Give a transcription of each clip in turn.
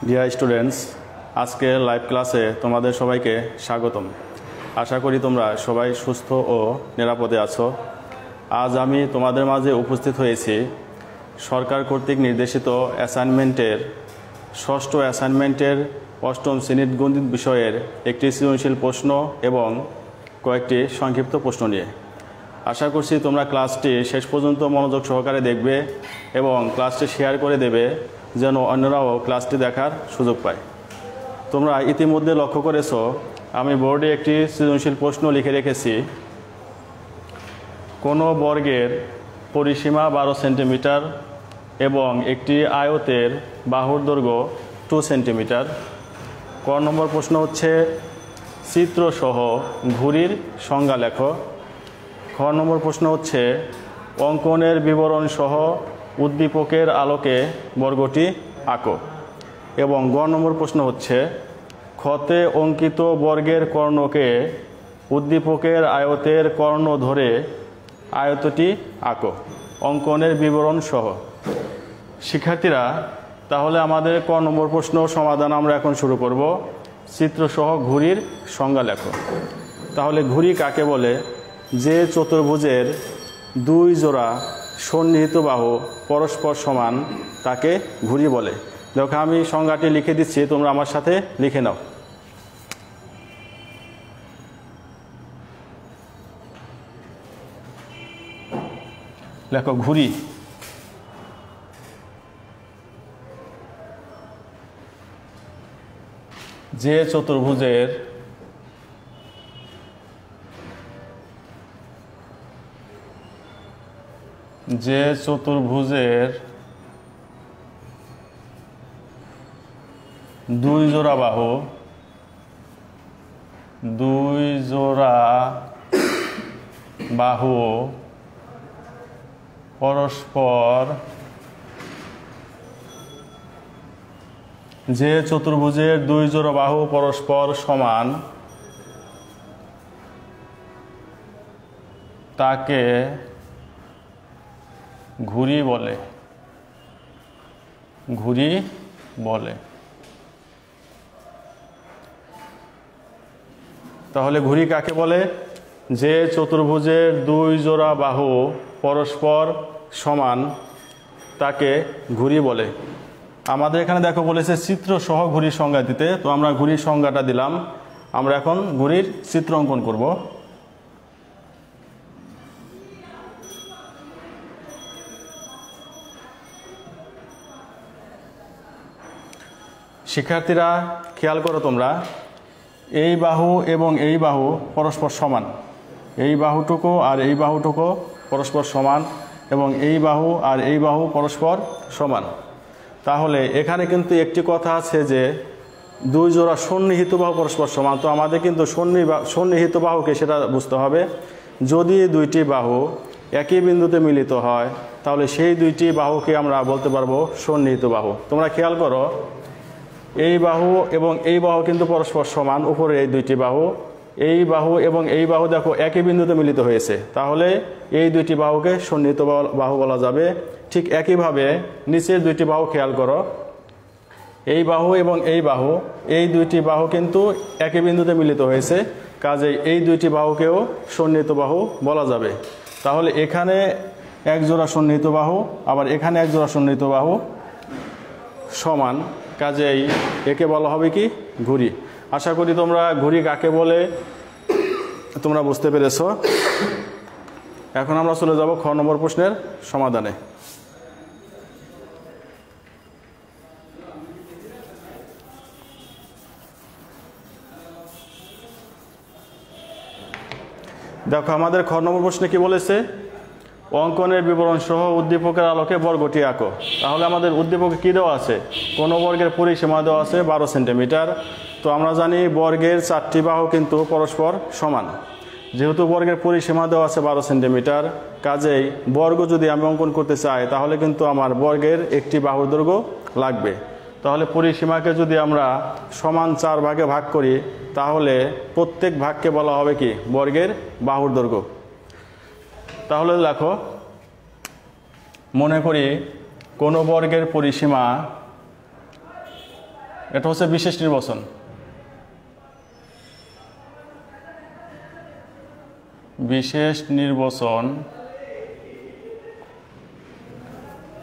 Dear students, আজকে live ক্লাসে তোমাদের সবাইকে স্বাগতম। আশা করি তোমরা সবাই সুস্থ ও নিরাপদে আছো। আজ আমি তোমাদের মাঝে উপস্থিত হয়েছি সরকার কর্তৃক নির্দেশিত অ্যাসাইনমেন্টের ষষ্ঠ অ্যাসাইনমেন্টের অষ্টম শ্রেণীর গণিত বিষয়ের একটি সৃজনশীল প্রশ্ন এবং কয়েকটি সংক্ষিপ্ত প্রশ্ন নিয়ে। আশা করছি তোমরা ক্লাসটি শেষ পর্যন্ত মনোযোগ সহকারে দেখবে এবং ক্লাসটি শেয়ার করে দেবে যেন অন্যরাও ক্লাসটি দেখার সুযোগ পায়। তোমরা ইতিমধ্যে লক্ষ্য করেছো আমি বোর্ডে একটি সৃজনশীল প্রশ্ন লিখে রেখেছি। কোনো বর্গের পরিসীমা 12 সেন্টিমিটার এবং একটি আয়তের বাহুর দৈর্ঘ্য 2 সেন্টিমিটার। ক নম্বর প্রশ্ন হচ্ছে চিত্রসহ ঘুড়ির সংজ্ঞা লেখো। খ নম্বর প্রশ্ন হচ্ছে অঙ্কনের বিবরণ সহ উদ্দীপকের আলোকে বর্গটি আঁকো। এবং গ নম্বর প্রশ্ন হচ্ছে খতে অঙ্কিত বর্গের কর্ণকে উদ্দীপকের আয়তের কর্ণ ধরে আয়তটি আঁকো অঙ্কনের বিবরণ সহ। শিক্ষার্থীরা, তাহলে আমাদের ক নম্বর প্রশ্ন সমাধান আমরা এখন শুরু করব। চিত্রসহ ঘুড়ির সংজ্ঞা লেখো। তাহলে ঘুড়ি কাকে বলে? যে চতুর্ভুজের দুই জোড়া সন্নিহিত বাহু পরস্পর সমান তাকে ঘুড়ি বলে। দেখো আমি সংজ্ঞাটি লিখে দিচ্ছি, তোমরা আমার সাথে লিখে নাও। লেখো ঘুড়ি। যে চতুর্ভুজের দুই জোড়া বাহু পরস্পর যে চতুর্ভুজের দুই জোড়া বাহু পরস্পর সমান তাকে ঘুড়ি বলে। তাহলে ঘুড়ি কাকে বলে? যে চতুর্ভুজের দুই জোড়া বাহু পরস্পর সমান তাকে ঘুড়ি বলে। আমাদের এখানে দেখো বলেছে চিত্র সহ ঘুড়ির সংজ্ঞা দিতে, তো আমরা ঘুড়ির সংজ্ঞাটা দিলাম। আমরা এখন ঘুড়ির চিত্র অঙ্কন করব। শিক্ষার্থীরা খেয়াল করো তোমরা, এই বাহু এবং এই বাহু পরস্পর সমান, এই বাহুটুকু আর এই বাহুটুকু পরস্পর সমান এবং এই বাহু আর এই বাহু পরস্পর সমান। তাহলে এখানে কিন্তু একটি কথা আছে যে দুই জোড়া সন্নিহিত বাহু পরস্পর সমান। তো আমাদের কিন্তু সন্নিহিত বাহুকে সেটা বুঝতে হবে। যদি দুইটি বাহু একই বিন্দুতে মিলিত হয় তাহলে সেই দুইটি বাহুকে আমরা বলতে পারবো সন্নিহিত বাহু। তোমরা খেয়াল করো, এই বাহু এবং এই বাহু কিন্তু পরস্পর সমান, উপরে এই দুইটি বাহু, এই বাহু এবং এই বাহু দেখো একই বিন্দুতে মিলিত হয়েছে, তাহলে এই দুইটি বাহুকে সন্নিহিত বাহু বলা যাবে। ঠিক একইভাবে নিচের দুইটি বাহু খেয়াল করো, এই বাহু এবং এই দুইটি বাহু কিন্তু একই বিন্দুতে মিলিত হয়েছে, কাজেই এই দুইটি বাহুকেও সন্নিহিত বাহু বলা যাবে। তাহলে এখানে এক জোড়া সন্নিহিত বাহু, আবার এখানে এক জোড়া সন্নিহিত বাহু সমান, কাজেই একে বলা হবে কি? ঘুড়ি। আশা করি তোমরা ঘুড়ি কাকে বলে তোমরা বুঝতে পেরেছো। এখন আমরা চলে যাব খ নম্বর প্রশ্নের সমাধানে। দেখো আমাদের খ নম্বর প্রশ্নে কি বলেছে? অঙ্কনের বিবরণ সহ উদ্দীপকের আলোকে বর্গটি আঁকো। তাহলে আমাদের উদ্দীপকে কী দেওয়া আছে? কোনো বর্গের পরিসীমা দেওয়া আছে 12 সেন্টিমিটার। তো আমরা জানি বর্গের 4টি বাহু কিন্তু পরস্পর সমান। যেহেতু বর্গের পরিসীমা দেওয়া আছে 12 সেন্টিমিটার, কাজেই বর্গ যদি আমি অঙ্কন করতে চাই তাহলে কিন্তু আমার বর্গের একটি বাহুর দৈর্ঘ্য লাগবে। তাহলে পরিসীমাকে যদি আমরা সমান 4 ভাগে ভাগ করি তাহলে প্রত্যেক ভাগকে বলা হবে কি? বর্গের বাহুর দৈর্ঘ্য। তাহলে দেখো, মনে করি কোনো বর্গের পরিসীমা এটা হচ্ছে বিশেষ নির্বাচন। বিশেষ নির্বাচন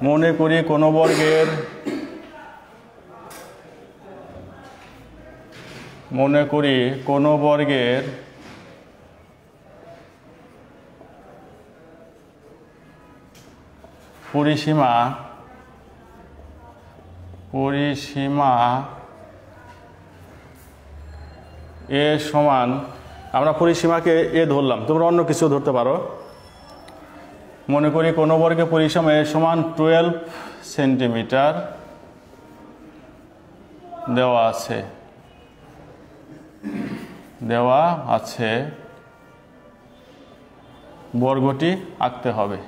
মনে করি কোনো বর্গের পরিসীমা এ সমান, আমরা পরিসীমাকে এ ধরলাম, তোমরা অন্য কিছু ধরতে পারো। মনে করি কোনো বর্গের পরিসীমা এ সমান 12 সেন্টিমিটার দেওয়া আছে, বর্গটি আঁকতে হবে।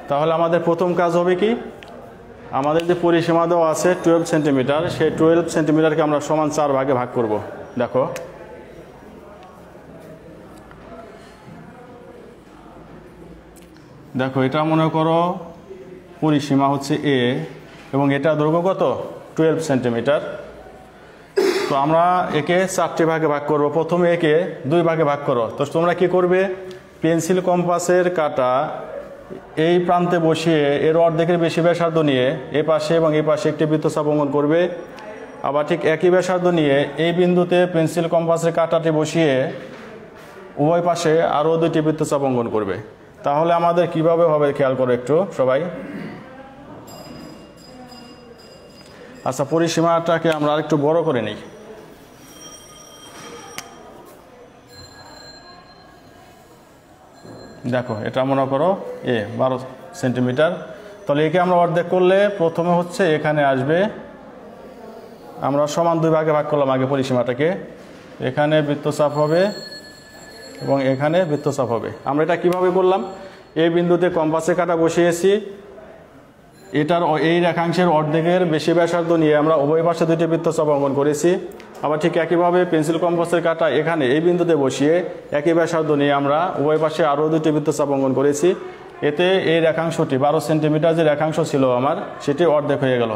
তাহলে আমাদের প্রথম কাজ হবে কি, আমাদের যে পরিসীমা দেওয়া আছে 12 সেন্টিমিটার, সেই 12 সেন্টিমিটারকে আমরা সমান 4 ভাগে ভাগ করব। দেখো এটা মনে করো পরিসীমা হচ্ছে এ এবং এটা দৈর্ঘ্য কত 12 সেন্টিমিটার। তো আমরা একে 4টি ভাগে ভাগ করব। প্রথমে একে 2 ভাগে ভাগ করো। তো তোমরা কি করবে, পেন্সিল কম্পাসের কাঁটা এই প্রান্তে বসিয়ে এর অর্ধেকের বেশি ব্যাসার্ধ নিয়ে এই পাশে এবং এই পাশে একটি বৃত্তচাপ অঙ্কন করবে। আবার ঠিক একই ব্যাসার্ধ নিয়ে এই বিন্দুতে পেন্সিল কম্পাসের কাঁটাটি বসিয়ে উভয় পাশে আরও 2টি বৃত্তচাপ অঙ্কন করবে। তাহলে আমাদের কিভাবে হবে খেয়াল করো একটু সবাই। আচ্ছা, পরিসীমাটাকে আমরা আরেকটু বড় করে নিই। দেখো এটা মনে করো এ 12 সেন্টিমিটার। তাহলে একে আমরা অর্ধেক করলে প্রথমে হচ্ছে এখানে আসবে, আমরা সমান 2 ভাগে ভাগ করলাম আগে পরিসীমাটাকে, এখানে বৃত্তচাপ হবে এবং এখানে বৃত্তচাপ হবে। আমরা এটা কিভাবে করলাম, এই বিন্দুতে কম্পাসের কাঁটা বসিয়েছি, এটার এই রেখাংশের অর্ধেকের বেশি ব্যাসার্ধ নিয়ে আমরা উভয় পাশে 2টি বৃত্তচাপ অঙ্কন করেছি। আবার ঠিক একইভাবে পেন্সিল কম্পাসের কাঁটা এখানে এই বিন্দুতে বসিয়ে একই ব্যাসার্ধ নিয়ে আমরা উভয় পাশে আরও 2টি বৃত্তচাপ অঙ্কন করেছি। এতে এই রেখাংশটি 12 সেন্টিমিটার যে রেখাংশ ছিল আমার, সেটি অর্ধেক হয়ে গেল।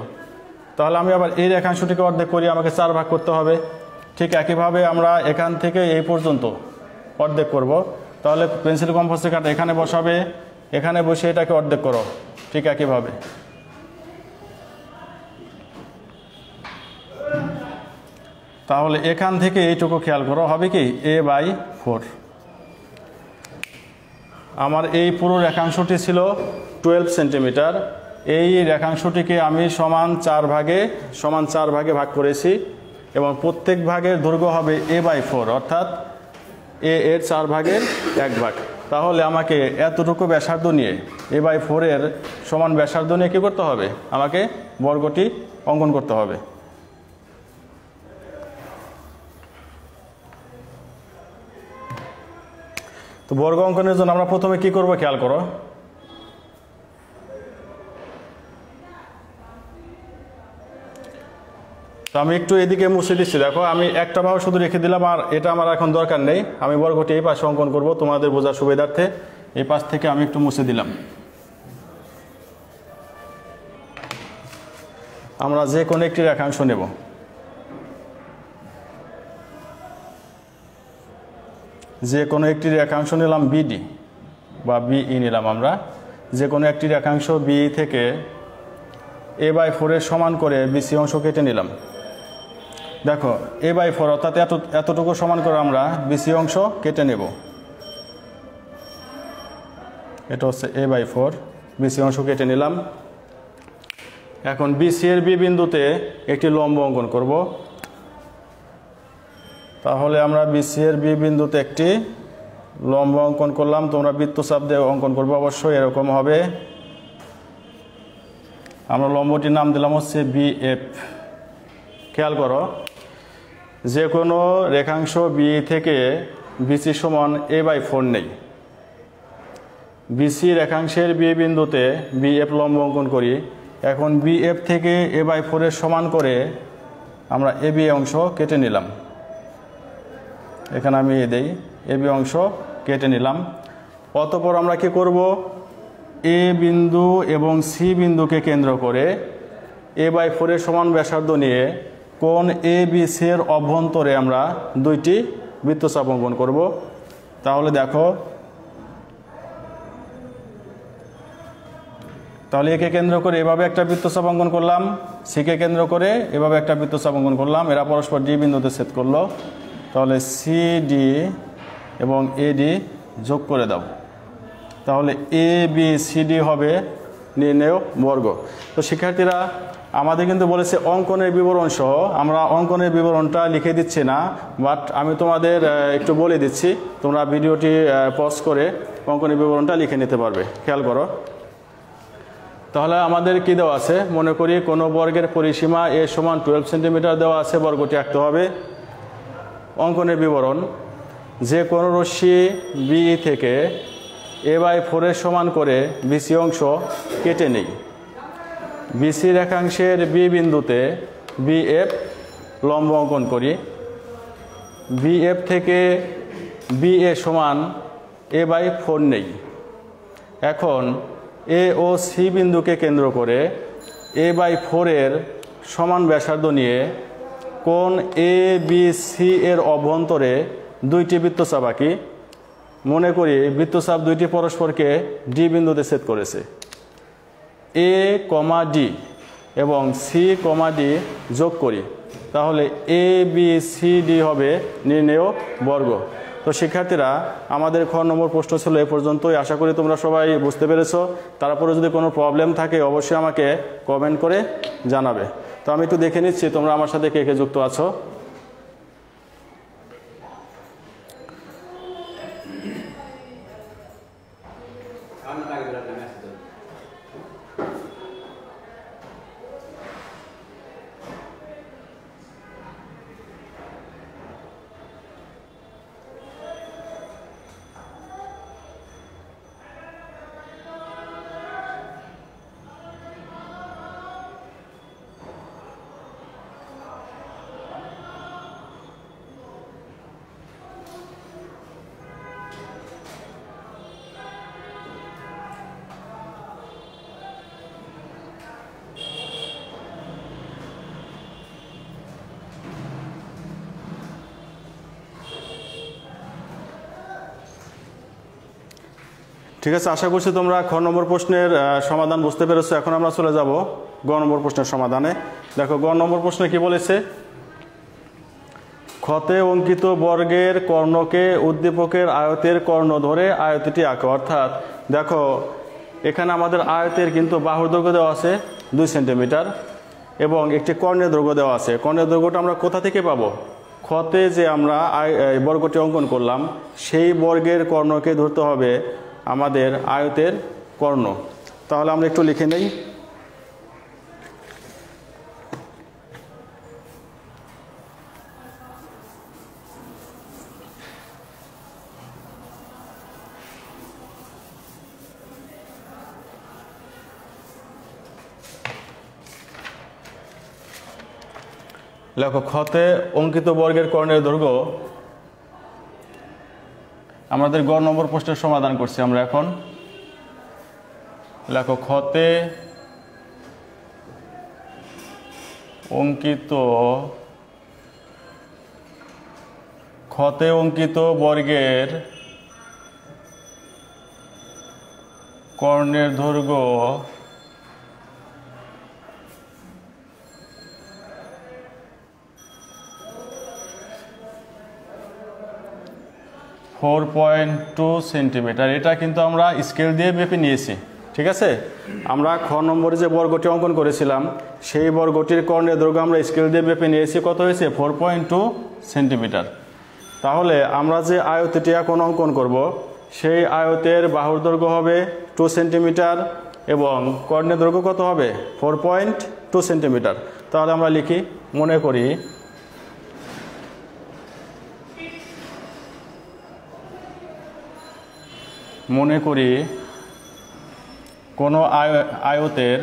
তাহলে আমি আবার এই রেখাংশটিকে অর্ধেক করি, আমাকে 4 ভাগ করতে হবে। ঠিক একইভাবে আমরা এখান থেকে এই পর্যন্ত অর্ধেক করব। তাহলে পেন্সিল কম্পাসের কাঁটা এখানে বসাবে, এখানে বসে এটাকে অর্ধেক করো ঠিক একইভাবে। তাহলে এখান থেকে এইটুকু খেয়াল করো, হবে কি a/4। আমার এই পুরো রেখাংশটি ছিল 12 সেন্টিমিটার। এই রেখাংশটিকে আমি সমান 4 ভাগে ভাগ করেছি এবং প্রত্যেক ভাগের দৈর্ঘ্য হবে a/4, অর্থাৎ এ এর 4 ভাগের 1 ভাগ। তাহলে আমাকে এতটুকু ব্যাসার্ধ নিয়ে a/4 এর সমান ব্যাসার্ধ নিয়ে কী করতে হবে, আমাকে বর্গটি অঙ্কন করতে হবে। তো বর্গ অঙ্কনের জন্য আমরা প্রথমে কি করব খেয়াল করো। তো আমি একটু এদিকে মুছে দিচ্ছি। দেখো আমি একটা বাহু শুধু রেখে দিলাম, আর এটা আমার এখন দরকার নেই। আমি বর্গটি এই পাশে অঙ্কন করব তোমাদের বোঝার সুবিধার্থে। এই পাশ থেকে আমি একটু মুছে দিলাম। আমরা যে কোনো একটি রেখাংশ নেব। যে কোনো একটি রেখাংশ নিলাম বিডি বা বিই নিলাম। আমরা যে কোনো একটি রেখাংশ বি থেকে a/4 এর সমান করে বিসি অংশ কেটে নিলাম। দেখো a/4 অর্থাৎ এতটুকু সমান করে আমরা বিসি অংশ কেটে নেব। এটা হচ্ছে a/4, বিসি অংশ কেটে নিলাম। এখন বিসি এর বি বিন্দুতে একটি লম্ব অঙ্কন করব। তাহলে আমরা বিসি এর বি বিন্দুতে একটি লম্ব অঙ্কন করলাম। তোমরা বৃত্তচাপ দিয়ে অঙ্কন করবে অবশ্যই, এরকম হবে। আমরা লম্বটির নাম দিলাম হচ্ছে বিএফ। খেয়াল করো, যে কোনো রেখাংশ বি থেকে বিসি সমান a/4 নেই। বিসি রেখাংশের বি বিন্দুতে বিএফ লম্ব অঙ্কন করি। এখন বিএফ থেকে a/4 এর সমান করে আমরা এবি অংশ কেটে নিলাম। এখানে আমি দেই এবি অংশ কেটে নিলাম। অতঃপর আমরা কি করব, এ বিন্দু এবং সি বিন্দুকে কেন্দ্র করে a/4 এর সমান ব্যাসার্ধ নিয়ে কোণ ABC এর অভ্যন্তরে আমরা দুইটি বৃত্তচাপ অঙ্কন করব। তাহলে দেখো, তাহলে একে কেন্দ্র করে এভাবে একটা বৃত্তচাপ অঙ্কন করলাম, সিকে কেন্দ্র করে এভাবে একটা বৃত্তচাপ অঙ্কন করলাম, এরা পরস্পর ডি বিন্দুতে ছেদ করলো। তাহলে সিডি এবং এডি যোগ করে দাও, তাহলে ABCD হবে নির্ণেয় বর্গ। তো শিক্ষার্থীরা, আমাদের কিন্তু বলেছে অঙ্কনের বিবরণ সহ, আমরা অঙ্কনের বিবরণটা লিখে দিচ্ছি না, বাট আমি তোমাদের একটু বলে দিচ্ছি, তোমরা ভিডিওটি পজ করে অঙ্কনের বিবরণটা লিখে নিতে পারবে। খেয়াল করো, তাহলে আমাদের কি দেওয়া আছে, মনে করি কোনো বর্গের পরিসীমা a সমান 12 সেন্টিমিটার দেওয়া আছে, বর্গটি আঁকতে হবে। অঙ্কনের বিবরণ, যে কোনো রশ্মি BE থেকে a/4 এর সমান করে BC অংশ কেটে নেই। BC রেখাংশের B বিন্দুতে BF লম্ব অঙ্কন করি। BF থেকে BA সমান a/4 নেই। এখন A ও C বিন্দুকে কেন্দ্র করে a/4 এর সমান ব্যাসার্ধ নিয়ে কোণ ABC এর অভ্যন্তরে দুইটি বৃত্তচাপ আঁকি। মনে করি বৃত্তচাপ দুইটি পরস্পরকে D বিন্দুতে ছেদ করেছে। A, D এবং C, D যোগ করি, তাহলে ABCD হবে নির্ণেয় বর্গ। তো শিক্ষার্থীরা, আমাদের খ নম্বর প্রশ্ন ছিল এ পর্যন্তই। আশা করি তোমরা সবাই বুঝতে পেরেছো। তারপরে যদি কোনো প্রবলেম থাকে অবশ্যই আমাকে কমেন্ট করে জানাবে। তো আমি একটু দেখে নিচ্ছি তোমরা আমার সাথে কে কে যুক্ত আছো। ঠিক আছে, আশা করছি তোমরা খ নম্বর প্রশ্নের সমাধান বুঝতে পেরেছো। এখন আমরা চলে যাব গ নম্বর প্রশ্নের সমাধানে। দেখো, গ নম্বর প্রশ্নে কি বলেছে, ক্ষতে অঙ্কিত বর্গের কর্ণকে উদ্দীপকের আয়তের কর্ণ ধরে আয়তটি আঁকো। অর্থাৎ দেখো, এখানে আমাদের আয়তের কিন্তু বাহুর দৈর্ঘ্য দেওয়া আছে 2 সেন্টিমিটার এবং একটি কর্ণের দৈর্ঘ্য দেওয়া আছে। কর্ণের দৈর্ঘ্যটা আমরা কোথা থেকে পাবো, ক্ষতে যে আমরা বর্গটি অঙ্কন করলাম সেই বর্গের কর্ণকে ধরতে হবে আমাদের আয়তের কর্ণ। তাহলে আমরা একটু লিখে নেই। লেখো, ক্ষতে অঙ্কিত বর্গের কর্ণের দৈর্ঘ্য। আমাদের গ নম্বর প্রশ্নের সমাধান করছি আমরা এখন। লেখো, ক্ষতে অঙ্কিত বর্গের কর্ণের দৈর্ঘ্য 4.2 সেন্টিমিটার। এটা কিন্তু আমরা স্কেল দিয়ে মেপে নিয়েছি। ঠিক আছে, আমরা খ নম্বরে যে বর্গটি অঙ্কন করেছিলাম সেই বর্গটির কর্ণের দৈর্ঘ্য আমরা স্কেল দিয়ে মেপে নিয়েছি। কত হয়েছে, 4.2 সেন্টিমিটার। তাহলে আমরা যে আয়তটি এখন অঙ্কন করব সেই আয়তের বাহুর দৈর্ঘ্য হবে 2 সেন্টিমিটার এবং কর্ণের দৈর্ঘ্য কত হবে, 4.2 সেন্টিমিটার। তাহলে আমরা লিখি, মনে করি কোনো আয়তের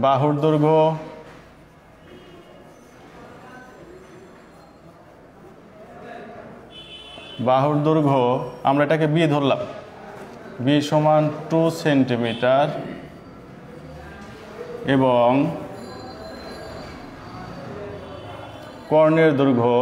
বাহুর দৈর্ঘ্য আমরা এটাকে বি ধরলাম, বি সমান 2 সেন্টিমিটার এবং কর্ণের দৈর্ঘ্য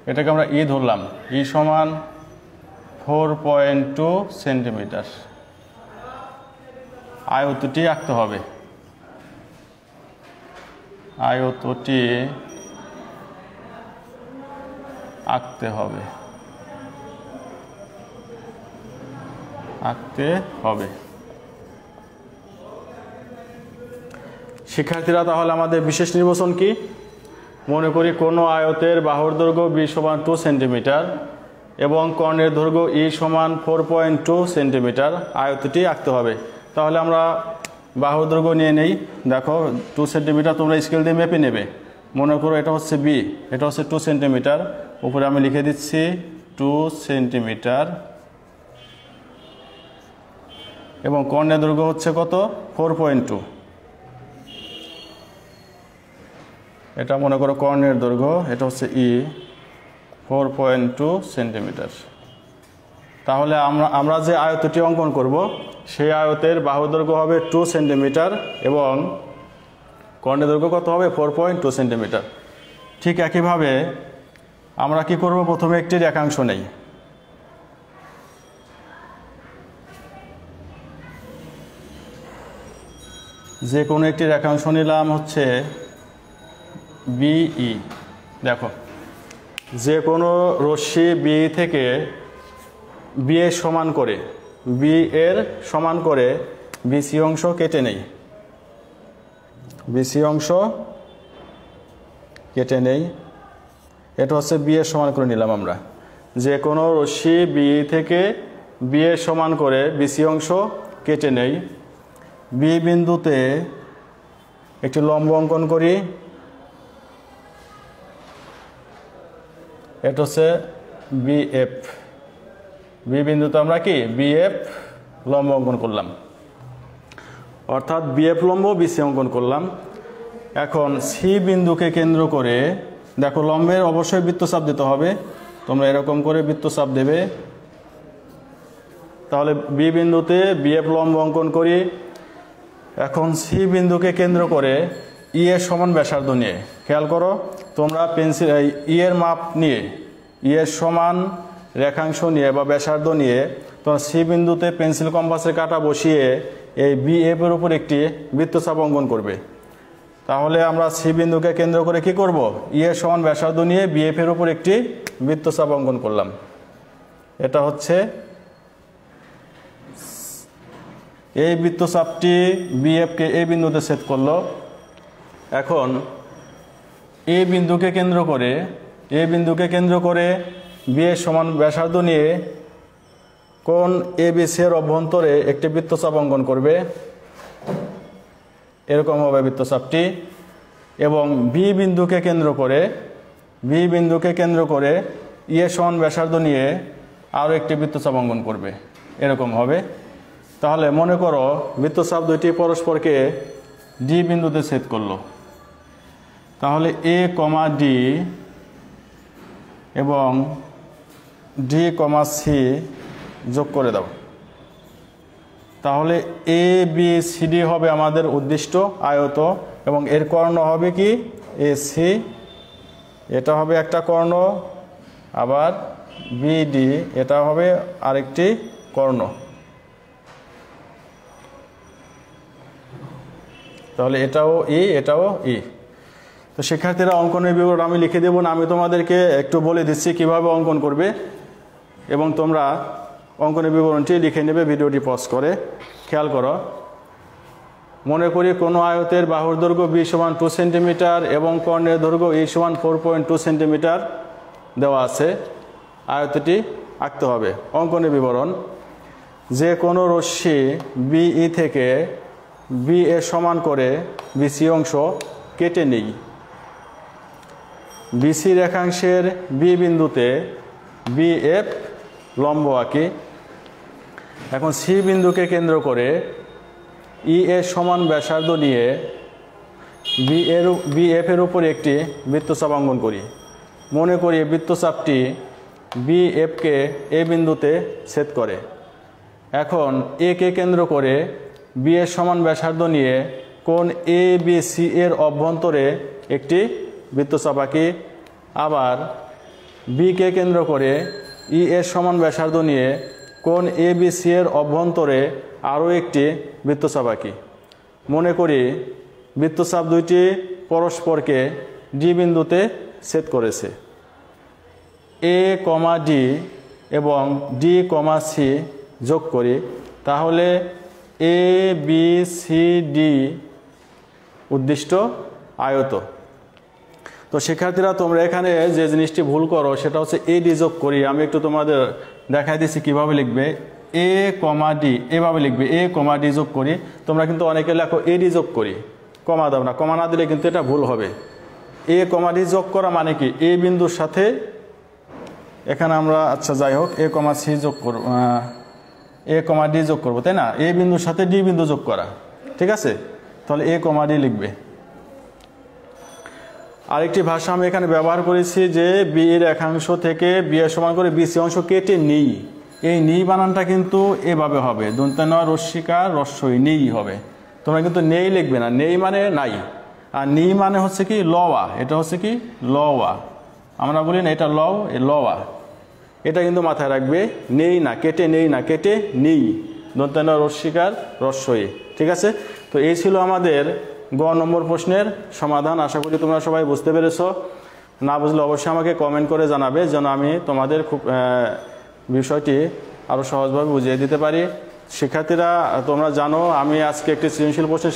এটাকে আমরা ই ধরলাম, ই সমান 4.2 সেন্টিমিটার। আয়তটি আঁকতে হবে, আঁকতে হবে। শিক্ষার্থীরা, তাহলে আমাদের বিশেষ নির্বাচন কি? মনে করি কোনো আয়তের বাহুর দৈর্ঘ্য বি সমান 2 সেন্টিমিটার এবং কর্ণের দৈর্ঘ্য ই সমান 4.2 সেন্টিমিটার, আয়তটি আঁকতে হবে। তাহলে আমরা বাহুর দৈর্ঘ্য নিয়ে নেই। দেখো 2 সেন্টিমিটার তোমরা স্কেল দিয়ে মেপে নেবে। মনে করো এটা হচ্ছে বি, এটা হচ্ছে 2 সেন্টিমিটার, উপরে আমি লিখে দিচ্ছি 2 সেন্টিমিটার এবং কর্ণের দৈর্ঘ্য হচ্ছে কত? 4.2। এটা মনে করো কর্ণের দৈর্ঘ্য, এটা হচ্ছে ই 4.2 সেন্টিমিটার। তাহলে আমরা যে আয়তটি অঙ্কন করব সেই আয়তের বাহু দৈর্ঘ্য হবে 2 সেন্টিমিটার এবং কর্ণের দৈর্ঘ্য কত হবে? 4.2 সেন্টিমিটার। ঠিক একইভাবে আমরা কি করব? প্রথমে একটি রেখাংশ নেই, যে কোনো একটি রেখাংশ নিলাম হচ্ছে বিই। দেখো যে কোনো রশ্মি বি থেকে বি এর সমান করে বিসি অংশ কেটে নেই, এটা হচ্ছে বি এর সমান করে নিলাম আমরা। যে কোনো রশ্মি বি থেকে বি এর সমান করে বিসি অংশ কেটে নেই। বি বিন্দুতে একটি লম্ব অঙ্কন করি, এটা হচ্ছে বিএফ। বি বিন্দুতে আমরা কি বিএফ লম্ব অঙ্কন করলাম, অর্থাৎ বিএফ লম্ব বিসি অঙ্কন করলাম। এখন সি বিন্দুকে কেন্দ্র করে দেখো লম্বের অবশ্যই বৃত্তচাপ দিতে হবে, তোমরা এরকম করে বৃত্তচাপ দেবে। তাহলে বি বিন্দুতে বিএফ লম্ব অঙ্কন করি। এখন সি বিন্দুকে কেন্দ্র করে ই এর সমান ব্যাসার্ধ নিয়ে, খেয়াল করো তোমরা পেন্সিল ই এর মাপ নিয়ে, ই এর সমান রেখাংশ নিয়ে বা ব্যাসার্ধ নিয়ে তোমরা সি বিন্দুতে পেন্সিল কম্পাসের কাঁটা বসিয়ে এই বিএফ এর উপর একটি বৃত্তচাপ অঙ্কন করবে। তাহলে আমরা সি বিন্দুকে কেন্দ্র করে কি করব? ই এর সমান ব্যাসার্ধ নিয়ে বিএফ এর উপর একটি বৃত্তচাপ অঙ্কন করলাম। এটা হচ্ছে এই বৃত্তচাপটি বিএফকে এই বিন্দুতে ছেদ করলো। এখন এই বিন্দুকে কেন্দ্র করে বি এর সমান ব্যাসার্ধ নিয়ে কোণ এবিসি এর অভ্যন্তরে একটি বৃত্তচাপ অঙ্কন করবে, এরকম হবে বৃত্তচাপটি। এবং বি বিন্দুকে কেন্দ্র করে ই এর সমান ব্যাসার্ধ নিয়ে আরও একটি বৃত্তচাপ অঙ্কন করবে, এরকম হবে। তাহলে মনে করো বৃত্তচাপ দুইটি পরস্পরকে ডি বিন্দুতে ছেদ করলো। তাহলে এ কমা ডি এবং ডি কমা সি যোগ করে দাও। তাহলে এ বি সি ডি হবে আমাদের উদ্দিষ্ট আয়ত এবং এর কর্ণ হবে কি? এ সি, এটা হবে একটা কর্ণ, আবার বিডি এটা হবে আরেকটি কর্ণ। তাহলে এটাও ই, এটাও ই। তো শিক্ষার্থীরা অঙ্কনের বিবরণ আমি লিখে দেব না, আমি তোমাদেরকে একটু বলে দিচ্ছি কিভাবে অঙ্কন করবে এবং তোমরা অঙ্কনের বিবরণটি লিখে নেবে ভিডিওটি পজ করে। খেয়াল করো, মনে করি কোনো আয়তের বাহুর দৈর্ঘ্য বি সমান 2 সেন্টিমিটার এবং কর্ণের দৈর্ঘ্য ই সমান 4.2 সেন্টিমিটার দেওয়া আছে। আয়তটি আঁকতে হবে। অঙ্কনের বিবরণ: যে কোনো রশ্মি বিই থেকে বি এর সমান করে বিসি অংশ কেটে নেই। বিসি রেখাংশের বি বিন্দুতে বিএফ লম্ব আঁকি। এখন সি বিন্দুকে কেন্দ্র করে ই এর সমান ব্যাসার্ধ নিয়ে বিএফ এর উপর একটি বৃত্তচাপ অঙ্কন করি। মনে করি বৃত্তচাপটি বিএফকে এ বিন্দুতে ছেদ করে। এখন এ কে কেন্দ্র করে বি এর সমান ব্যাসার্ধ নিয়ে কোণ এ বি সি এর অভ্যন্তরে একটি বৃত্তচাপ আঁকি। আবার বি কে কেন্দ্র করে ই এর সমান ব্যাসার্ধ নিয়ে কোণ এ বি সি এর অভ্যন্তরে আরও একটি বৃত্তচাপ আঁকি। মনে করি বৃত্তচাপ দুইটি পরস্পরকে ডি বিন্দুতে ছেদ করেছে। এ কমা ডি এবং ডি কমা সি যোগ করি, তাহলে এ বি সি ডি উদ্দিষ্ট আয়ত। তো শিক্ষার্থীরা তোমরা এখানে যে জিনিসটি ভুল করো সেটা হচ্ছে এ ডি যোগ করি। আমি একটু তোমাদের দেখাই দিচ্ছি কিভাবে লিখবে। এ কমা ডি এভাবে লিখবে, এ কমা ডি যোগ করি। তোমরা কিন্তু অনেকে লেখো এ ডি যোগ করি, কমা দাও না। কমা না দিলে কিন্তু এটা ভুল হবে। এ কমা ডি যোগ করা মানে কি, এ বিন্দুর সাথে এখানে আমরা আচ্ছা যাই হোক এ কমা সি যোগ করব, এ কমা ডি যোগ করবো, তাই না? এ বিন্দুর সাথে ডি বিন্দু যোগ করা, ঠিক আছে? তাহলে এ কমা ডি লিখবে। আরেকটি ভাষা আমি এখানে ব্যবহার করেছি যে বি এর একাংশ থেকে বি এর সমান করে বিসি অংশ কেটে নিই। এই নিই বানানটা কিন্তু এভাবে হবে, দন্ত্য রস্যিকার রস্যই নেই হবে। তোমরা কিন্তু নেই লিখবে না, নেই মানে নাই, আর নি মানে হচ্ছে কি লওয়া, এটা হচ্ছে কি লওয়া। আমরা বলি না এটা লও, এ লওয়া, এটা কিন্তু মাথায় রাখবে। নেই না কেটে, নেই না কেটে নেই, দন্ত্য রস্যিকার রস্যই, ঠিক আছে? তো এই ছিল আমাদের গ নম্বর প্রশ্নের সমাধান। আশা করি তোমরা সবাই বুঝতে পেরেছো। না বুঝলে অবশ্যই আমাকে কমেন্ট করে জানাবে, যেন আমি তোমাদের খুব বিষয়টি আরও সহজভাবে বুঝিয়ে দিতে পারি। শিক্ষার্থীরা তোমরা জানো আমি আজকে একটি সৃজনশীল প্রশ্নের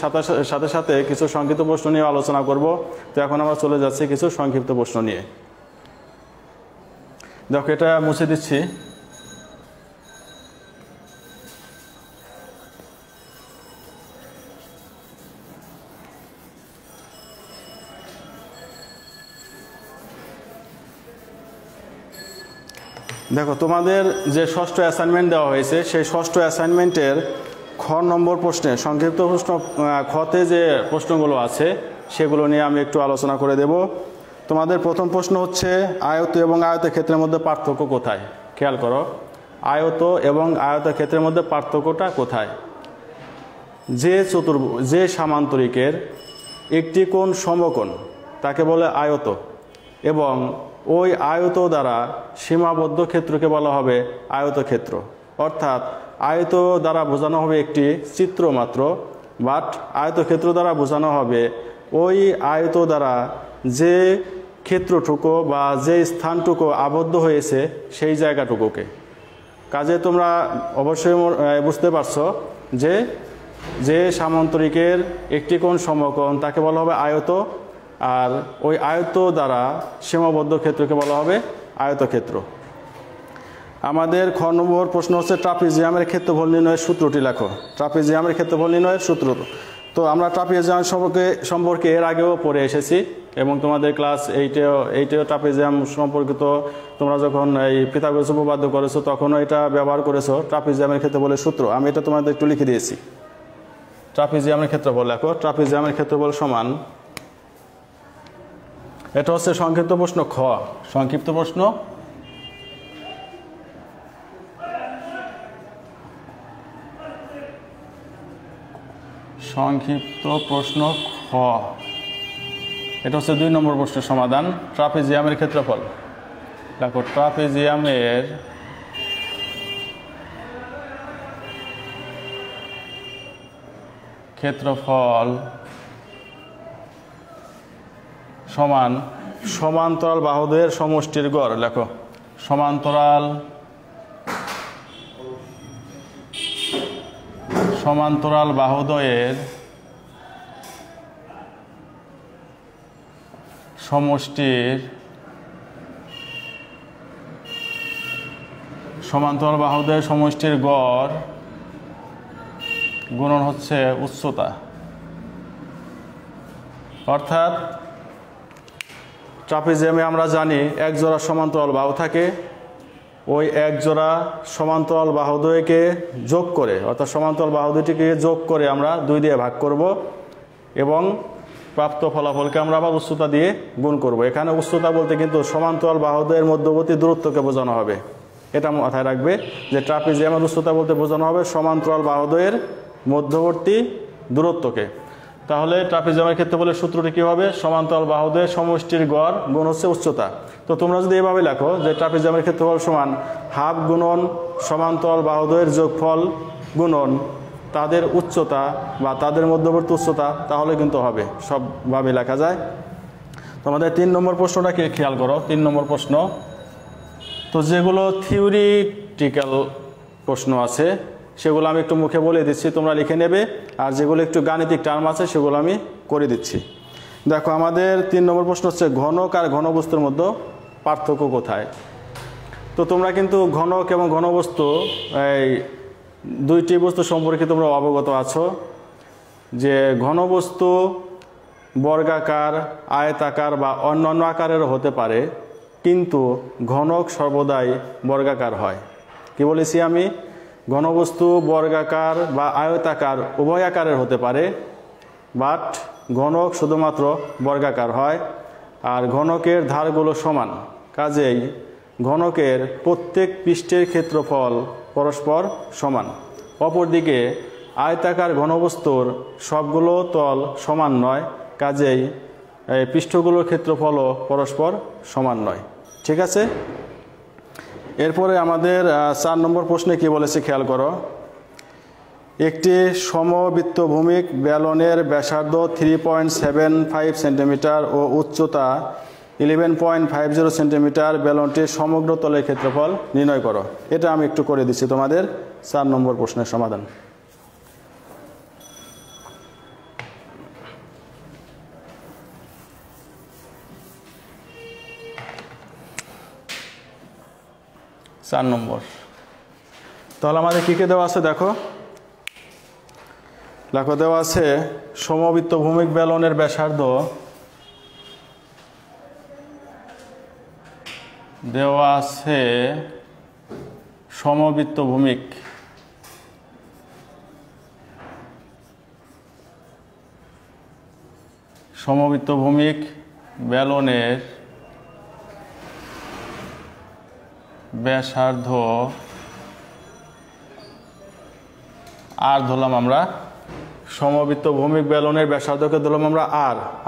সাথে সাথে কিছু সংক্ষিপ্ত প্রশ্ন নিয়ে আলোচনা করব। তো এখন আমরা চলে যাচ্ছি কিছু সংক্ষিপ্ত প্রশ্ন নিয়ে। দেখো এটা মুছে দিচ্ছি। দেখো তোমাদের যে ষষ্ঠ অ্যাসাইনমেন্ট দেওয়া হয়েছে সেই ষষ্ঠ অ্যাসাইনমেন্টের খ নম্বর প্রশ্নে সংক্ষিপ্ত প্রশ্ন, খতে যে প্রশ্নগুলো আছে সেগুলো নিয়ে আমি একটু আলোচনা করে দেব। তোমাদের প্রথম প্রশ্ন হচ্ছে আয়ত এবং আয়তক্ষেত্রের মধ্যে পার্থক্য কোথায়? খেয়াল করো, আয়ত এবং আয়তক্ষেত্রের মধ্যে পার্থক্যটা কোথায়? যে সামান্তরিকের একটি কোণ সমকোণ তাকে বলে আয়ত, এবং ওই আয়ত দ্বারা সীমাবদ্ধ ক্ষেত্রকে বলা হবে আয়তক্ষেত্র। অর্থাৎ আয়ত দ্বারা বোঝানো হবে একটি চিত্র মাত্র, বাট আয়তক্ষেত্র দ্বারা বোঝানো হবে ওই আয়ত দ্বারা যে ক্ষেত্রটুকু বা যে স্থানটুকু আবদ্ধ হয়েছে সেই জায়গাটুকুকে। কাজে তোমরা অবশ্যই বুঝতে পারছো যে সামান্তরিকের একটি কোণ সমকোণ তাকে বলা হবে আয়ত, আর ওই আয়ত দ্বারা সীমাবদ্ধ ক্ষেত্রকে বলা হবে আয়তক্ষেত্র। আমাদের খ নম্বর প্রশ্ন হচ্ছে ট্রাপিজিয়ামের ক্ষেত্রফল নির্ণয়ের সূত্রটি লেখো। ট্রাপিজিয়ামের ক্ষেত্রফল নির্ণয়ের সূত্র, তো আমরা ট্রাপিজিয়াম সম্পর্কে এর আগেও পড়ে এসেছি, এবং তোমাদের ক্লাস এইটেও ট্রাপিজিয়াম সম্পর্কিত তোমরা যখন এই পিথাগোরাস উপপাদ্য করেছো তখনও এটা ব্যবহার করেছো। ট্রাপিজিয়ামের ক্ষেত্রফলের সূত্র আমি এটা তোমাদের একটু লিখে দিয়েছি। ট্রাপিজিয়ামের ক্ষেত্রফল লেখো। ট্রাপিজিয়ামের ক্ষেত্রফল সমান, এটা হচ্ছে সংক্ষিপ্ত প্রশ্ন খ। সংক্ষিপ্ত প্রশ্ন খ, এটা হচ্ছে 2 নম্বর প্রশ্নের সমাধান। ট্রাপিজিয়ামের ক্ষেত্রফল দেখো, ট্রাপিজিয়ামের ক্ষেত্রফল সমান সমান্তরাল বাহুদের সমষ্টির গড়। লেখো সমান্তরাল বাহুদ্বয়ের সমষ্টির, সমান্তরাল বাহুদ্বয়ের সমষ্টির গড় গুণন হচ্ছে উচ্চতা। অর্থাৎ ট্রাপিজিয়ামে আমরা জানি এক জোড়া সমান্তরাল বাহু থাকে, ওই এক জোড়া সমান্তরাল বাহুদ্বয়কে যোগ করে অর্থাৎ সমান্তরাল বাহু দুটিকে যোগ করে আমরা 2 দিয়ে ভাগ করব এবং প্রাপ্ত ফলাফলকে আমরা আবার উচ্চতা দিয়ে গুণ করব। এখানে উচ্চতা বলতে কিন্তু সমান্তরাল বাহুদ্বয়ের মধ্যবর্তী দূরত্বকে বোঝানো হবে। এটা মাথায় রাখবে যে ট্রাপিজিয়ামের উচ্চতা বলতে বোঝানো হবে সমান্তরাল বাহুদ্বয়ের মধ্যবর্তী দূরত্বকে। তাহলে ট্রাপিজিয়ামের ক্ষেত্রে বলে সূত্রটি কী হবে? সমান্তরাল বাহুদ্বয়ের সমষ্টির গড় গুণ হচ্ছে উচ্চতা। তো তোমরা যদি এভাবে লেখো যে ট্রাপিজিয়ামের ক্ষেত্রফল সমান হাফ গুণন সমান্তরাল বাহুদ্বয়ের যোগফল গুণন তাদের উচ্চতা বা তাদের মধ্যবর্তী উচ্চতা, তাহলে কিন্তু হবে, সবভাবে লেখা যায়। তোমাদের 3 নম্বর প্রশ্নটাকে খেয়াল করো। 3 নম্বর প্রশ্ন, তো যেগুলো থিওরিটিক্যাল প্রশ্ন আছে সেগুলো আমি একটু মুখে বলে দিচ্ছি, তোমরা লিখে নেবে, আর যেগুলো একটু গাণিতিক টার্ম আছে সেগুলো আমি করে দিচ্ছি। দেখো আমাদের 3 নম্বর প্রশ্ন হচ্ছে ঘনক আর ঘনবস্তুর মধ্যে পার্থক্য কোথায়? তো তোমরা কিন্তু ঘনক এবং ঘনবস্তু এই দুইটি বস্তু সম্পর্কে তোমরা অবগত আছো যে ঘনবস্তু বর্গাকার, আয়তাকার বা অন্যান্য আকারেরও হতে পারে, কিন্তু ঘনক সর্বদাই বর্গাকার হয়। কি বলেছি আমি? ঘনবস্তু বর্গাকার বা আয়তাকার উভয় আকারের হতে পারে, বাট ঘনক শুধুমাত্র বর্গাকার হয়। আর ঘনকের ধারগুলো সমান, কাজেই ঘনকের প্রত্যেক পৃষ্ঠের ক্ষেত্রফল পরস্পর সমান। অপরদিকে আয়তাকার ঘনবস্তুর সবগুলো তল সমান নয়, কাজেই পৃষ্ঠগুলোর ক্ষেত্রফলও পরস্পর সমান নয়। ঠিক আছে? এরপরে আমাদের 4 নম্বর প্রশ্নে কি বলেছে খেয়াল করো। একটি সমবৃত্তভূমিক বেলনের ব্যাসার্ধ 3.75 সেন্টিমিটার ও উচ্চতা 11.50 সেন্টিমিটার, বেলনটির সমগ্র তলের ক্ষেত্রফল নির্ণয় করো। এটা আমি একটু করে দিচ্ছি তোমাদের 4 নম্বর প্রশ্নের সমাধান। চার নম্বর, তাহলে আমাদের কী কী দেওয়া আছে দেখো। লেখো দেওয়া আছে সমবৃত্তভূমিক বেলনের ব্যাসার্ধ দেওয়া আছে সমবৃত্তভূমিক বেলনের ব্যাসার্ধ আর ধরলাম আমরা সমবৃত্তভূমিক বেলনের ব্যাসার্ধকে ধরলাম আমরা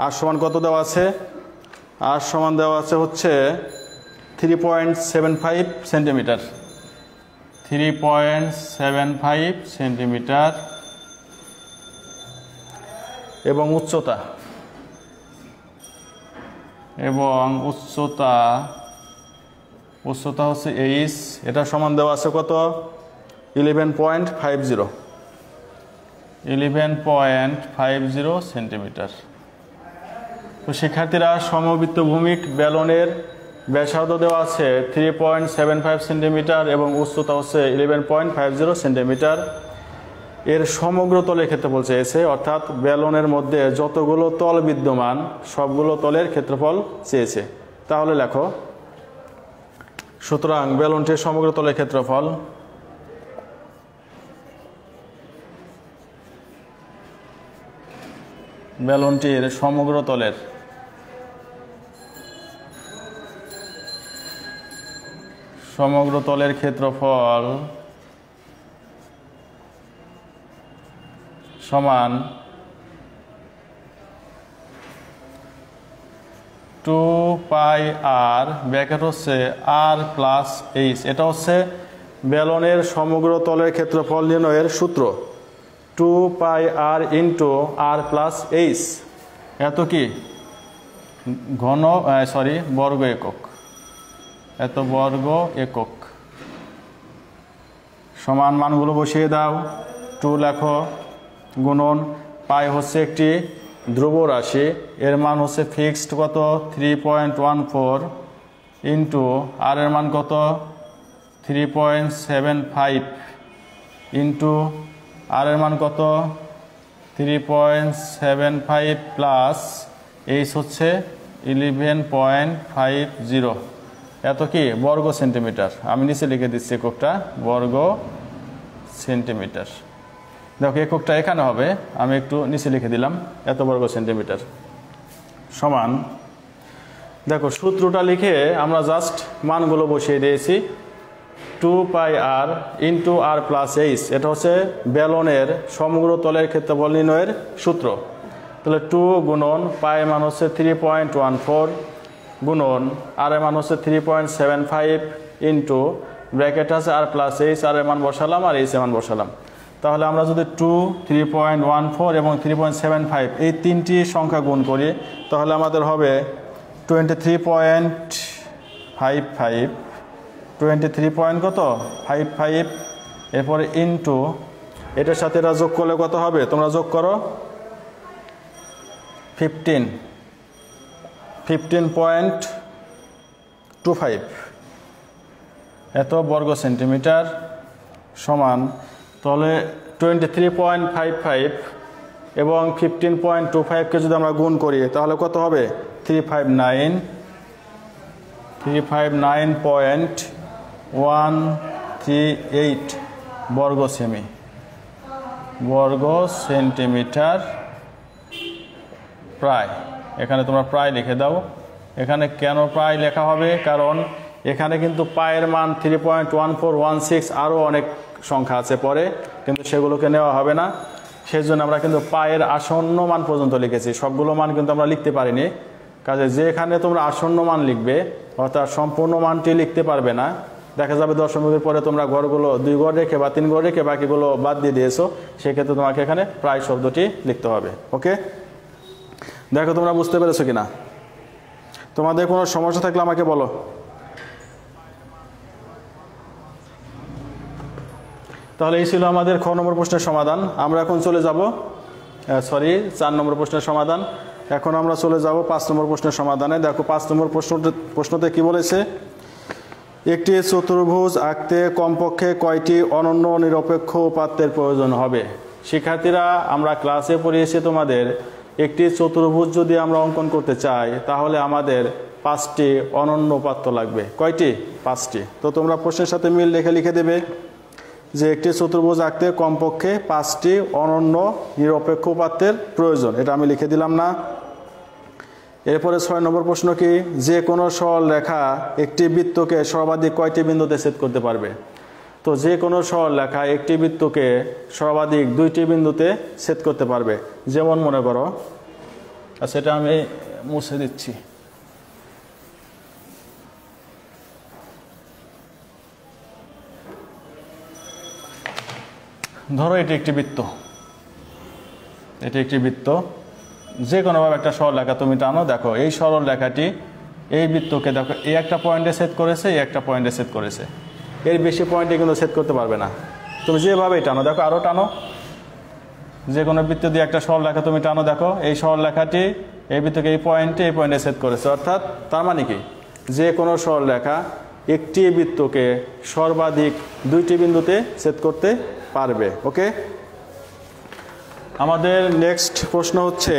আর সমান কত দেওয়া আছে? আর সমান দেওয়া আছে হচ্ছে 3.75 সেন্টিমিটার। 3.75 সেন্টিমিটার এবং উচ্চতা হচ্ছে এইচ, এটা সমান দেওয়া আছে কত? 11.50 সেন্টিমিটার। তো শিক্ষার্থীরা সমবৃত্তভূমিক বেলনের ব্যাসার্ধ দেওয়া আছে 3.75 সেন্টিমিটার এবং উচ্চতা হচ্ছে 11.50 সেন্টিমিটার। এর সমগ্র তলের ক্ষেত্রফল চেয়েছে, অর্থাৎ বেলনের মধ্যে যতগুলো তল বিদ্যমান সবগুলো তলের ক্ষেত্রফল চেয়েছে। তাহলে লেখো, সুতরাং বেলনটির সমগ্র তলের ক্ষেত্রফল সমগ্র তলের ক্ষেত্রফল সমান 2πr ব্র্যাকেট হচ্ছে r প্লাস এইচ। এটা হচ্ছে বেলনের সমগ্র তলের ক্ষেত্রফল নির্ণয়ের সূত্র, 2πr into r plus H. এত কি বর্গ একক, এত বর্গ একক। সমান মানগুলো বসিয়ে দাও, 2 লেখো, গুণন পাই হচ্ছে একটি ধ্রুব রাশি, এর মান হচ্ছে ফিক্সড কত 3.14 ইন্টু আর এর মান কত 3.75 ইন্টু আর এর মান কত 3.75 প্লাস এইচ হচ্ছে 11.50 এত কি বর্গ সেন্টিমিটার। আমি নিচে লিখে দিচ্ছি এককটা বর্গ সেন্টিমিটার। দেখো এককটা এখানে হবে, আমি একটু নিচে লিখে দিলাম এত বর্গ সেন্টিমিটার সমান। দেখো সূত্রটা লিখে আমরা জাস্ট মানগুলো বসিয়ে দিয়েছি। 2πr ইন্টু আর প্লাস এইচ, এটা হচ্ছে বেলনের সমগ্র তলের ক্ষেত্রফল নির্ণয়ের সূত্র। তাহলে 2 গুণন পাই মান হচ্ছে 3.14 গুণন আর এর মান হচ্ছে 3.75 ইন্টু ব্র্যাকেট আছে আর প্লাস এইচ, আর এর মান বসালাম আর এইচ এর মান বসালাম। তাহলে আমরা যদি 2, 3.14 এবং 3.75 এই তিনটি সংখ্যা গুণ করি তাহলে আমাদের হবে 23.55, 23 পয়েন্ট কত 55, এরপরে ইন্টু এটার সাথে এটা যোগ করলে কত হবে তোমরা যোগ করো 15.25 এত বর্গ সেন্টিমিটার সমান। তাহলে 23.55 এবং 15.25কে যদি আমরা গুণ করি তাহলে কত হবে 359.138 বর্গ সেন্টিমিটার প্রায়। এখানে তোমরা প্রায় লিখে দাও। এখানে কেন প্রায় লেখা হবে, কারণ এখানে কিন্তু পায়ের মান 3.1416 আরও অনেক সংখ্যা আছে পরে, কিন্তু সেগুলোকে নেওয়া হবে না। সেই জন্য আমরা কিন্তু পায়ের আসন্ন মান পর্যন্ত লিখেছি, সবগুলো মান কিন্তু আমরা লিখতে পারিনি। কাজে যেখানে তোমরা আসন্ন মান লিখবে অর্থাৎ সম্পূর্ণ মানটি লিখতে পারবে না, দেখা যাবে দশমিকের পরে তোমরা ঘরগুলো 2 ঘর রেখে বা 3 ঘর রেখে বাকিগুলো বাদ দিয়ে দিয়েছো, সেক্ষেত্রে তোমাকে এখানে প্রায় শব্দটি লিখতে হবে। ওকে, দেখো তোমরা বুঝতে পেরেছো কিনা? তোমাদের কোনো সমস্যা থাকলে আমাকে বলো। তাহলে এই ছিল আমাদের খ নম্বর প্রশ্নের সমাধান। আমরা এখন চলে যাব 4 নম্বর প্রশ্নের সমাধান। এখন আমরা চলে যাব 5 নম্বর প্রশ্নের সমাধানে। দেখো 5 নম্বর প্রশ্নতে কি বলেছে, একটি চতুর্ভুজ আঁকতে কমপক্ষে কয়টি অনন্য নিরপেক্ষ উপাত্তের প্রয়োজন হবে? শিক্ষার্থীরা, আমরা ক্লাসে পড়িয়েছি তোমাদের একটি চতুর্ভুজ যদি আমরা অঙ্কন করতে চাই তাহলে আমাদের 5টি অনন্য উপাত্ত লাগবে। কয়টি? 5টি। তো তোমরা প্রশ্নের সাথে মিল রেখে লিখে দেবে যে একটি চতুর্ভুজ আঁকতে কমপক্ষে 5টি অনন্য নিরপেক্ষ উপাত্তের প্রয়োজন। এটা আমি লিখে দিলাম না। এরপরে 6 নম্বর প্রশ্ন কি, যে কোনো সরল রেখা একটি বৃত্তকে সর্বাধিক কয়টি বিন্দুতে ছেদ করতে পারবে? তো যে কোনো সরল রেখা একটি বৃত্তকে সর্বাধিক 2টি বিন্দুতে ছেদ করতে পারবে। যেমন মনে করো, সেটা আমি মুছে দিচ্ছি। ধরো এটি একটি বৃত্ত, যে কোনোভাবে একটা সরল রেখা তুমি টানো। দেখো এই সরল রেখাটি এই বৃত্তকে দেখো এই একটা পয়েন্টে ছেদ করেছে, এই একটা পয়েন্টে ছেদ করেছে, এর বেশি পয়েন্টে কিন্তু ছেদ করতে পারবে না। তুমি যেভাবেই টানো, দেখো আরও টানো, যে কোনো বৃত্ত দিয়ে একটা সরল রেখা তুমি টানো, দেখো এই সরল রেখাটি এই বৃত্তকে এই পয়েন্টে ছেদ করেছে। অর্থাৎ তার মানে কি, যে কোনো সরল রেখা একটি বৃত্তকে সর্বাধিক 2টি বিন্দুতে ছেদ করতে পারবে। ওকে, আমাদের নেক্সট প্রশ্ন হচ্ছে,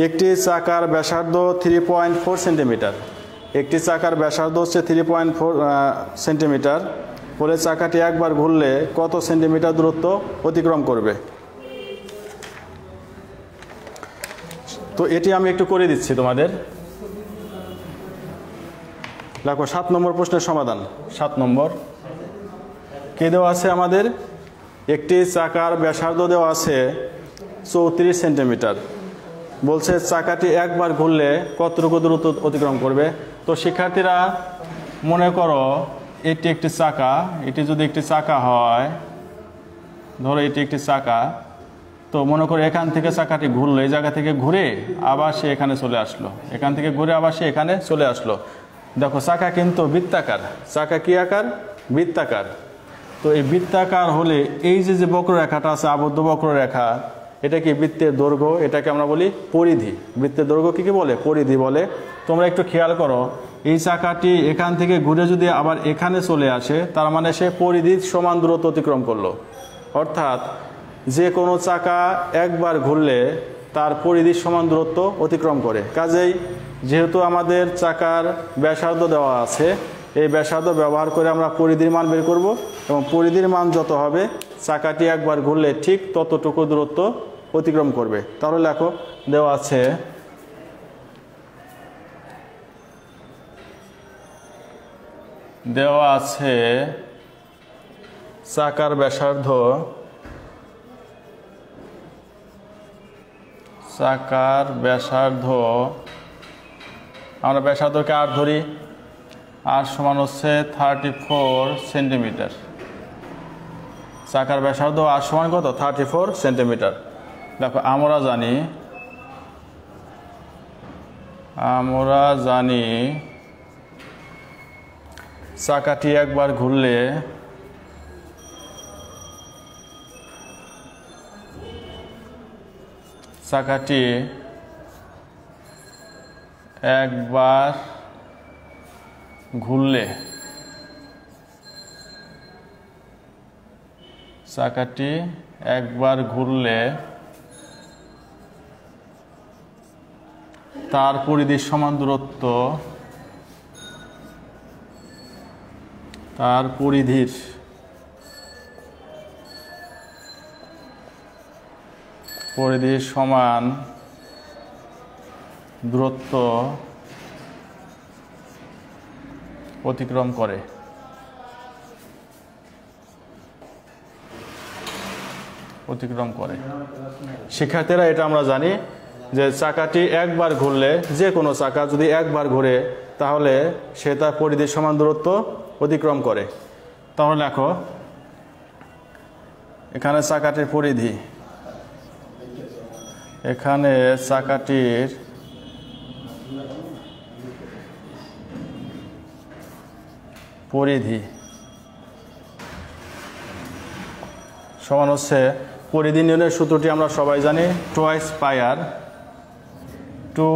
একটি চাকার ব্যাসার্ধ 3.4 সেন্টিমিটার। একটি চাকার ব্যাসার্ধ হচ্ছে 3.4 সেন্টিমিটার হলে চাকাটি একবার ঘুরলে কত সেন্টিমিটার দূরত্ব অতিক্রম করবে? তো এটি আমি একটু করে দিচ্ছি তোমাদের। দেখো 7 নম্বর প্রশ্নের সমাধান। 7 নম্বর কে দেওয়া আছে আমাদের, একটি চাকার ব্যাসার্ধ দেওয়া আছে 34 সেন্টিমিটার, বলছে চাকাটি একবার ঘুরলে কতটুকু দূরত্ব অতিক্রম করবে? তো শিক্ষার্থীরা মনে করো এটি একটি চাকা, এটি যদি একটি চাকা হয়, ধরো এটি একটি চাকা, তো মনে করো এখান থেকে চাকাটি ঘুরলো, এই জায়গা থেকে ঘুরে আবার সে এখানে চলে আসলো, এখান থেকে ঘুরে আবার সে এখানে চলে আসলো। দেখো চাকা কিন্তু বৃত্তাকার, চাকা কি আকার? বৃত্তাকার। তো এই বৃত্তাকার হলে এই যে বক্ররেখাটা আছে, আবদ্ধ বক্ররেখা, এটা কি বৃত্তের দৈর্ঘ্য, এটাকে আমরা বলি পরিধি। বৃত্তের দৈর্ঘ্য কি বলে? পরিধি বলে। তোমরা একটু খেয়াল করো, এই চাকাটি এখান থেকে ঘুরে যদি আবার এখানে চলে আসে, তার মানে সে পরিধির সমান দূরত্ব অতিক্রম করলো। অর্থাৎ যে কোনো চাকা একবার ঘুরলে তার পরিধির সমান দূরত্ব অতিক্রম করে। কাজেই যেহেতু আমাদের চাকার ব্যাসার্ধ দেওয়া আছে, এই ব্যাসার্ধ ব্যবহার করে আমরা পরিধির মান বের করব এবং পরিধির মান যত হবে চাকাটি একবার ঘুরলে ঠিক ততটুকু দূরত্ব অতিক্রম করবে। তাহলে লেখো, দেওয়া আছে চাকার ব্যাসার্ধ আমরা ব্যাসার্ধকে আর ধরি, আর সমান হচ্ছে 34 সেন্টিমিটার। চাকার ব্যাসার্ধ আর সমান কত? 34 সেন্টিমিটার। দেখো, আমরা জানি চাকাটি একবার ঘুরলে চাকাটি একবার ঘুরলে তার পরিধির সমান দূরত্ব পরিধির সমান দূরত্ব অতিক্রম করে। শিক্ষার্থীরা, এটা আমরা জানি যে চাকাটি একবার ঘুরলে, যে কোনো চাকা যদি একবার ঘুরে তাহলে সে তার পরিধির সমান দূরত্ব অতিক্রম করে। তাহলে লেখো, এখানে চাকাটির পরিধি, সমান হচ্ছে, পরিধি নির্ণয়ের সূত্রটি আমরা সবাই জানি, 2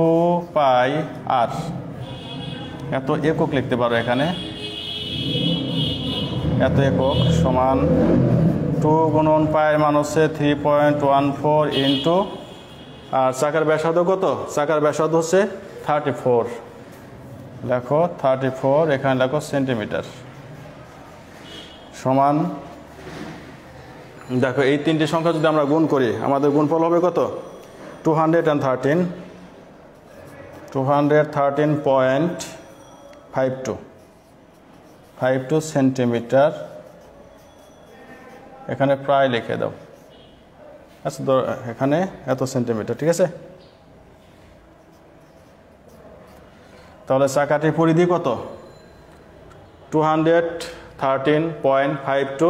পাই আর। এত একক লিখতে পারো এখানে, এত একক সমান 2 গুণন পায়ের মান হচ্ছে 3.14 ইন্টু, আর চাকার ব্যাসার্ধ কত? চাকার ব্যাসার্ধ হচ্ছে 34। লেখো 34, এখানে লেখো সেন্টিমিটার, সমান। দেখো, এই তিনটি সংখ্যা যদি আমরা গুণ করি আমাদের গুণফল হবে কত? 213.52 সেন্টিমিটার। এখানে প্রায় লিখে দাও। আচ্ছা, এখানে এত সেন্টিমিটার, ঠিক আছে। তাহলে চাকাটির পরিধি কত? 213.52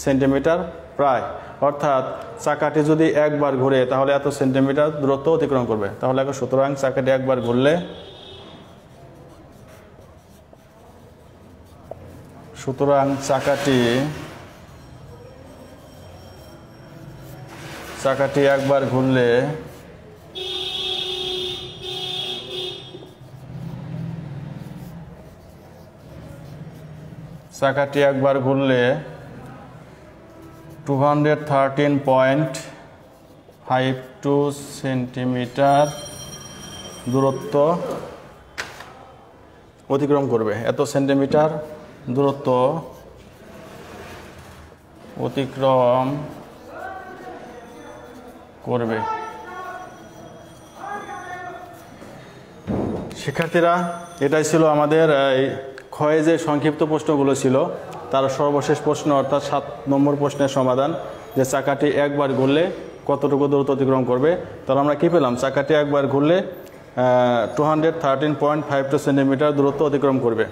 সেন্টিমিটার প্রায়, অর্থাৎ চাকাটি যদি একবার ঘুরে তাহলে এত সেন্টিমিটার দূরত্ব অতিক্রম করবে। তাহলে সুতরাং চাকাটি একবার ঘুরলে চাকাটি একবার ঘুরলে চাকাটি একবার ঘুরলে 213.52 সেন্টিমিটার দূরত্ব অতিক্রম করবে। এত সেন্টিমিটার দূরত্ব অতিক্রম করবে। শিক্ষার্থীরা, এটাই ছিল আমাদের ক্ষয়ে যে সংক্ষিপ্ত প্রশ্নগুলো ছিল তার সর্বশেষ প্রশ্ন, অর্থাৎ 7 নম্বর প্রশ্নের সমাধান, যে চাকাটি একবার ঘুরলে কতটুকু দূরত্ব অতিক্রম করবে। তাহলে আমরা কি পেলাম? চাকাটি একবার ঘুরলে 213.52 সেন্টিমিটার দূরত্ব অতিক্রম করবে।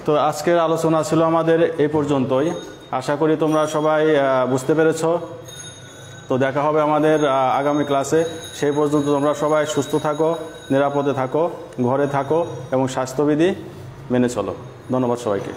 তো আজকের আলোচনা ছিল আমাদের এই পর্যন্তই। আশা করি তোমরা সবাই বুঝতে পেরেছ। তো দেখা হবে আমাদের আগামী ক্লাসে। সেই পর্যন্ত তোমরা সবাই সুস্থ থাকো, নিরাপদে থাকো, ঘরে থাকো এবং স্বাস্থ্যবিধি মেনে চলো। ধন্যবাদ সবাইকে।